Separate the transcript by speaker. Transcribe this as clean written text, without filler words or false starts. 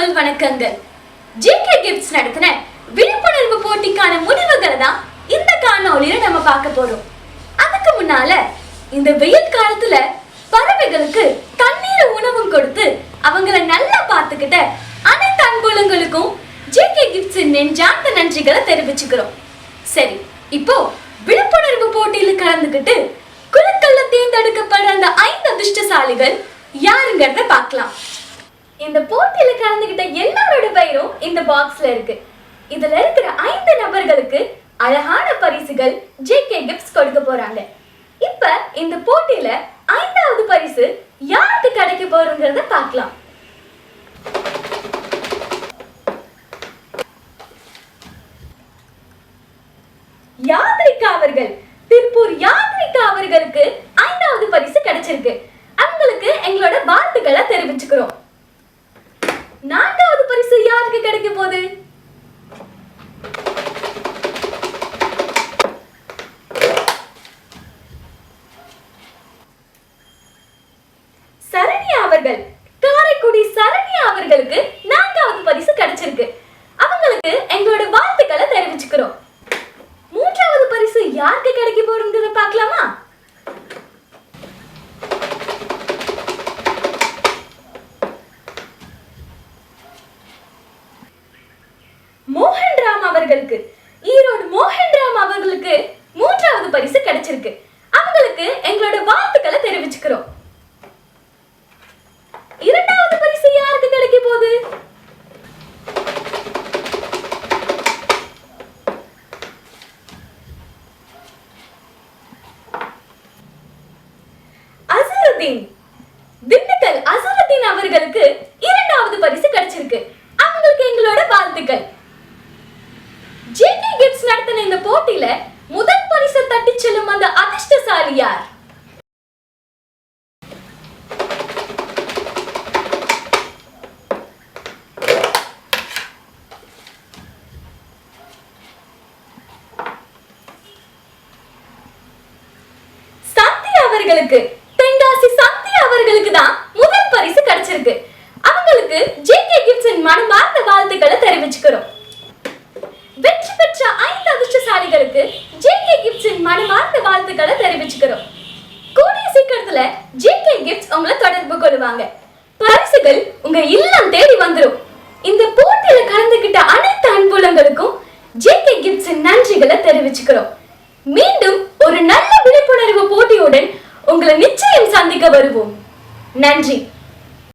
Speaker 1: தமிழ் வணக்கங்கள். JK gifts நடத்தின விழிப்புணர்வு போட்டிக்கான முடிவுகளை தான் இந்த காணொளியில நம்ம பார்க்க போறோம். அதுக்கு முன்னால இந்த வெயில் காலத்துல பறவைகளுக்கு தண்ணீர் உணவும் கொடுத்து அவங்கள நல்லா பார்த்துக்கிட்ட அனைத்து அன்புலங்களுக்கும் ஜேகே கிஃப்ட்ஸின் நெஞ்சார்ந்த நன்றிகளை தெரிவிச்சுக்கிறோம். சரி, இப்போ விழிப்புணர்வு போட்டியில கலந்துக்கிட்டு குழுக்கள்ல தேர்ந்தெடுக்கப்படுற அந்த 5 அதிர்ஷ்டசாலிகள் யாருங்கிறத பார்க்கலாம். இந்த போட்டியில கலந்துகிட்ட எல்லாரோட பெயரும் இந்த பாக்ஸ்ல இருக்கு. இதுல இருக்கிற 5 நபர்களுக்கு அழகான பரிசுகள் ஜேகே கிஃப்ட்ஸ் கொடுக்க போறாங்க. இப்ப இந்த போட்டியில 5வது பரிசு யாருக்கு கிடைக்க போறதுங்கிறத பார்க்கலாம். யாத்ரிகா அவர்கள், திருப்பூர் யாத்ரிகா அவர்களுக்கு 5வது பரிசு கிடைச்சிருக்கு. அவங்களுக்கு எங்களோட வாழ்த்துக்களை தெரிவிச்சுக்கிறோம். 4வது பரிசு யாருக்கு கிடைக்க போகுது? சரண்யா அவர்கள், காரைக்குடி சரண்யா அவர்களுக்கு 4வது பரிசு கிடைச்சிருக்கு. அவங்களுக்கு எங்களோட வாழ்த்துக்களை தெரிவிச்சுக்கிறோம். 3வது பரிசு யாருக்கு கிடைக்க போறதுங்கிறத பார்க்கலாமா? மோகன்ராம் அவர்களுக்கு, ஈரோடு மோகன்ராம் அவர்களுக்கு 3வது பரிசு கிடைச்சிருக்கு. அவங்களுக்கு எங்களோட வாழ்த்துக்களை தெரிவிச்சுக்கிறோம். 2வது பரிசு யாருக்கு கிடைக்க போகுது? அசருதீன், திண்டுக்கல் அசருதீன் அவர்களுக்கு 2வது பரிசு கிடைச்சிருக்கு. அவங்களுக்கு எங்களோட வாழ்த்துக்கள். ஜேகே கிஃப்ட்ஸ் நடத்தின இந்த போட்டியில முதல் பரிசை தட்டி செல்லும் அந்த அதிர்ஷ்டசாலி யார்? சந்தி அவர்களுக்கு, தென்காசி சந்தி அவர்களுக்கு தான் முதல் பரிசு கிடைச்சிருக்கு. அவங்களுக்கு ஜேகே கிஃப்ட்ஸின் மனமார்ந்த வாழ்த்துக்களை தெரிவிச்சுக்கிறோம். வெற்றி பெற்ற 5 அதிர்ஷ்டசாலிகளுக்கு ஜேகே கிஃப்ட்ஸின் மனமார்ந்த வாழ்த்துக்களை தெரிவிச்சுக்கிறோம். கூடிய சீக்கிரத்துல ஜேகே கிஃப்ட்ஸ் உங்களை தொடர்பு கொள்வாங்க. பரிசுகள் உங்க இல்லம் தேடி வந்துரும். இந்த போட்டியில கலந்துகிட்ட அனைத்து அன்புலங்களுக்கும் ஜேகே கிஃப்ட்ஸின் நன்றிகளை தெரிவிச்சுக்கிறோம். மீண்டும் ஒரு நல்ல விழிப்புணர்வு போட்டியுடன் உங்களை நிச்சயம் சந்திக்க வருவோம். நன்றி.